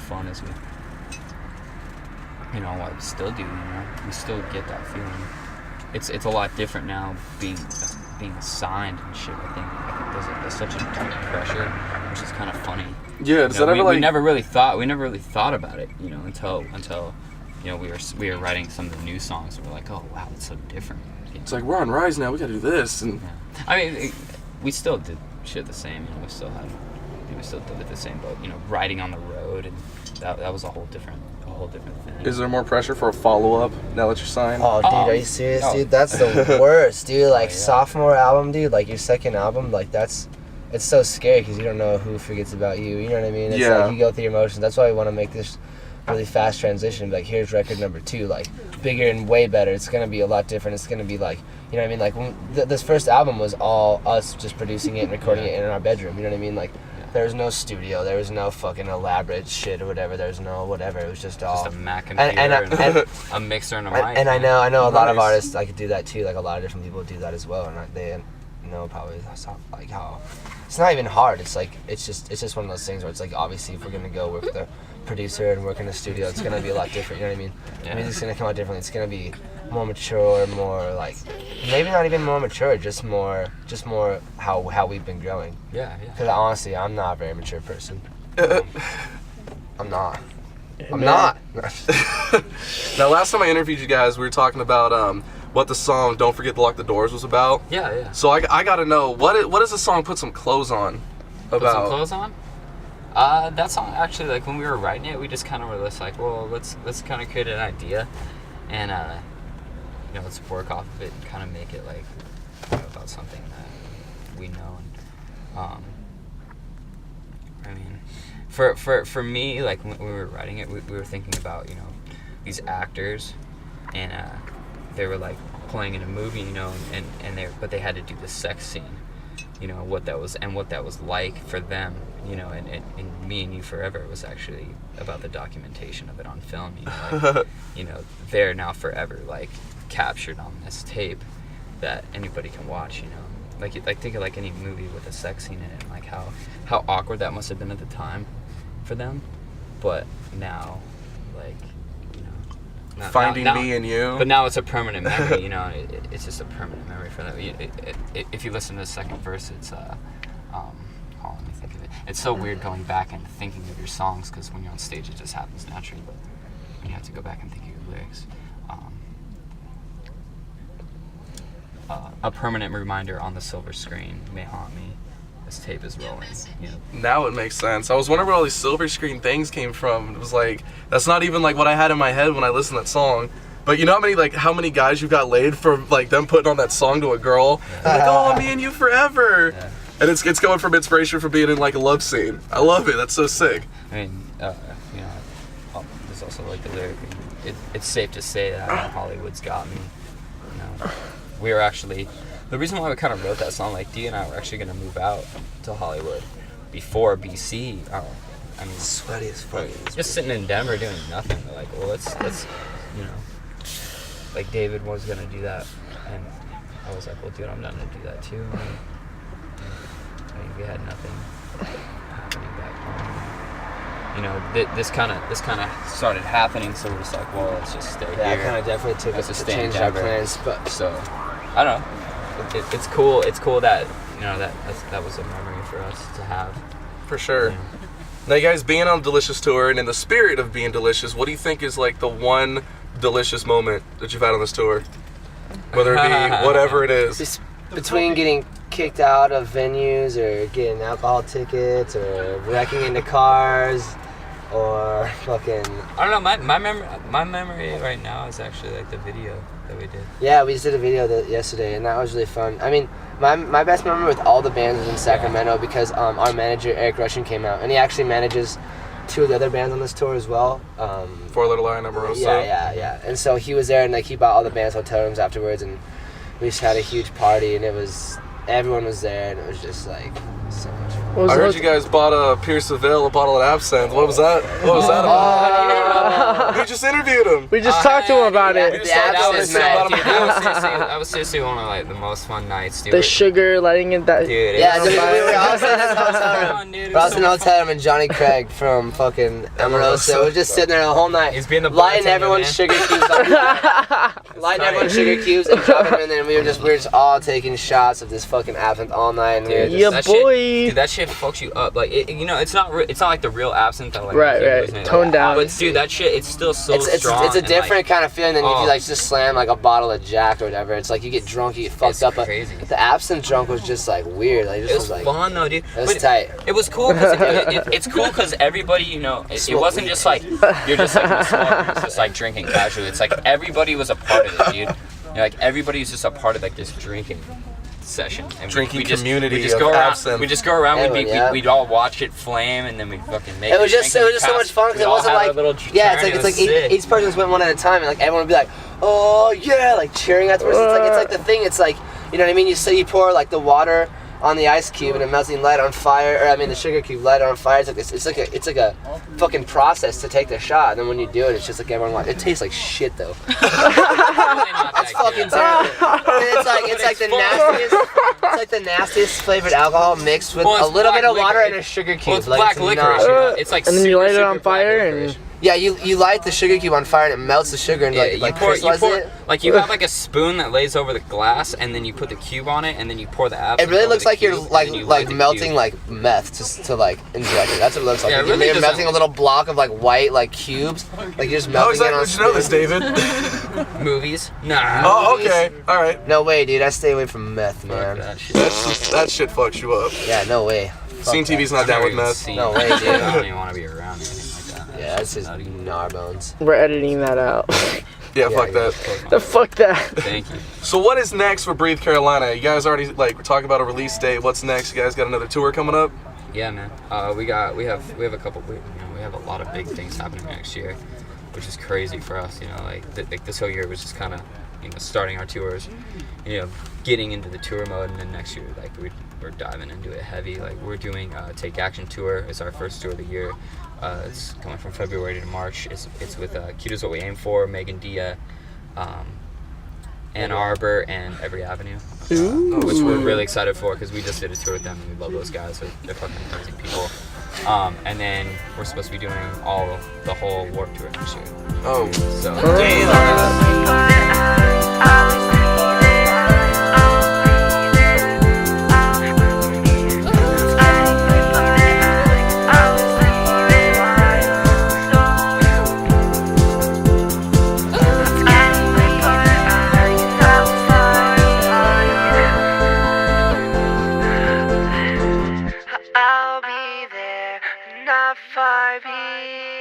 fun as we, what we still do. We still get that feeling. It's a lot different now being assigned and shit. I think there's such a tight pressure, which is kind of funny. Yeah, we never really thought about it, until we were writing some of the new songs, and we're like, oh wow, it's so different. It's like, we're on Rise now, we gotta do this. And I mean, we still did shit the same. We still did it the same, but riding on the road, and that was a whole different thing. Is there more pressure for a follow-up now that you're signed? Oh, dude, are you serious, dude? That's the worst, dude. Like, sophomore album, dude, like your second album, like it's so scary because you don't know who forgets about you. You know what I mean? It's like you go through your emotions. That's why we want to make this really fast transition. Like, here's record number 2, like bigger and way better. It's gonna be a lot different. It's gonna be like, you know what I mean? Like this first album was all us just producing it and recording it in our bedroom. You know what I mean? Like, there was no studio. There was no fucking elaborate shit or whatever. There was no whatever. It was just all a Mac computer and a mixer and a mic. And I know a lot of artists like do that too. Like, a lot of different people do that as well. And they know probably like how it's not even hard. It's like it's just one of those things where it's like, obviously if we're gonna go work with a producer and work in a studio, it's gonna be a lot different. You know what I mean? Yeah. Music's gonna come out differently. It's gonna be more mature, more like, maybe not even more mature, just more how we've been growing. Yeah. Because honestly, I'm not a very mature person. I'm not. I'm not. Now, last time I interviewed you guys, we were talking about what the song "Don't Forget to Lock the Doors" was about. Yeah. So I gotta know, what does the song "Put Some Clothes On" about? Put Some Clothes On? That song, actually, like, when we were writing it, we just kind of were just like, well, let's kind of create an idea, and let's work off of it and kind of make it like about something that we know. And I mean, for me, like, when we were writing it, we were thinking about these actors, and they were like playing in a movie, but they had to do the sex scene, what that was like for them, and Me and You Forever was actually about the documentation of it on film. They're now forever like captured on this tape that anybody can watch. Like think of like any movie with a sex scene in it, and like how awkward that must have been at the time for them, but now, like, Finding Me and You. But now it's a permanent memory. It's just a permanent memory for them. If you listen to the second verse, it's let me think of it. It's so weird going back and thinking of your songs, because when you're on stage, it just happens naturally. But when you have to go back and think of your lyrics, a permanent reminder on the silver screen may haunt me. This tape is rolling. Now it makes sense. I was wondering where all these silver screen things came from. It was like, that's not even like what I had in my head when I listened to that song. But you know how many guys you got laid for like them putting on that song to a girl? Yeah. Like, oh, Me and You Forever. Yeah. And it's going from inspiration for being in like a love scene. I love it. That's so sick. I mean, there's also like the lyric. It's safe to say that Hollywood's got me. We were actually, the reason why we kind of wrote that song, like, Dee and I were actually going to move out to Hollywood before BC. I mean, sweaty as fuck. Just sitting in Denver doing nothing. We're like, well, let's like, David was going to do that, and I was like, well, dude, I'm down to do that too. I mean, we had nothing happening back home. This kind of started happening, so we're just like, well, let's just stay here. Yeah, I kind of definitely took us to change our plans, but so I don't know. It's cool. It's cool that that was a memory for us to have. For sure. Yeah. Now, you guys being on Delicious Tour, and in the spirit of being delicious, what do you think is like the one delicious moment that you've had on this tour? Whether it be whatever it is. Between getting kicked out of venues, or getting alcohol tickets, or wrecking into cars, or fucking... I don't know, my memory right now is actually like the video that we did. Yeah, we just did a video yesterday, and that was really fun. I mean, my best memory with all the bands was in Sacramento, because our manager, Eric Russian, came out, and he actually manages 2 of the other bands on this tour as well. Four Little Eye and Amoroso. Yeah. And so he was there, and like he bought all the bands hotel rooms afterwards, and we just had a huge party, and everyone was there, and it was just like so much fun. I heard you guys bought a Pierre Seville, a bottle of absinthe. What was that? What was that about? We just interviewed him. We just talked to him about it. We just talked to him about That was seriously one of like the most fun nights, dude. The sugar lighting in that. Dude, Yeah, dude, we were all sitting in this hotel room. We're all sitting in the hotel room, and Johnny Craig from fucking Amoroso was just sitting there the whole night, He's being the lighting bartender, everyone's man. sugar cubes on lighting everyone's sugar cubes and dropping them in there, and we were just all taking shots of this fucking absinthe all night, and we were Dude, just, Yeah, that boy. Shit, dude, that shit fucks you up. Like, it's not like the real absinthe that like. Right, you right. listen to, Toned down. But dude, that shit, it's still so strong. it's a and, different like, kind of feeling than if oh. you like just slam like a bottle of Jack or whatever. It's like you get drunk, you get fucked It's up. But crazy. the absinthe drunk was just like weird. Like, it just It was like fun though, dude. it was But tight. It was cool because it's cool because everybody, you know, it Smoke wasn't weed. just like you're just like smoking, just like drinking casually. It's like everybody was a part of it, dude. You know, like everybody was just a part of like this drinking session. And Drinking we just, community we just of go around. absinthe. We just go around. Everyone, yeah. We'd all watch it flame, and then we fucking make It was drink just and so we much fun because we it all wasn't had like a little yeah, turn, it's it like was sick. each person just went one at a time, and like everyone would be like, oh yeah, like cheering afterwards. It's like the thing. It's like, you know what I mean. You pour like the water on the ice cube and it melts and you light it on fire, or I mean the sugar cube, light it on fire. It's like this. It's like a fucking process to take the shot, and then when you do it, it's just like everyone like it tastes like shit though. It's fucking terrible. It's like the nastiest. It's like the nastiest flavored alcohol mixed with Well, a it's little bit black of water liquor. and a sugar cube. Well, it's like, black it's licorice. not- You know? It's like And then you super, light it on super black fire licorice. and- Yeah, you light the sugar cube on fire and it melts the sugar and Yeah, like crystallizes it. like you have like a spoon that lays over the glass, and then you put the cube on it, and then you pour the absinthe. It really over looks the like you're cube, and like then you light the melting cube. like meth just to like inject it. That's what it looks like. Yeah, it Like, really you're doesn't- melting a little block of like white like cubes. Like you're just How melting it exactly on a would you know this, spoon. David? movies. Nah. Oh, okay. All right. No way, dude. I stay away from meth, Fuck man. that shit. That shit fucks you up. Yeah, no way. Fuck Scene that. TV's not I've down never with even meth. seen No it. way, dude. I don't even want to be around anything like that. Yeah, that's just Not even- gnar bones. We're editing that out. Yeah, fuck yeah. that. The fuck that. Thank you. So what is next for Breathe Carolina? You guys already like talking about a release date. What's next? You guys got another tour coming up? Yeah, man. We have a couple. We have a lot of big things happening next year, which is crazy for us. You know, like this whole year was just kind of, you know, starting our tours, you know, getting into the tour mode, and then next year like we're diving into it heavy. Like we're doing Take Action tour. It's our first tour of the year. It's coming from February to March. It's with Cute Is What We Aim For, Megan Dia, Ann Arbor, and Every Avenue, which we're really excited for because we just did a tour with them and we love those guys. They're fucking amazing people. And then we're supposed to be doing the whole Warped Tour next year. Oh. So I'll be there, not 5 years.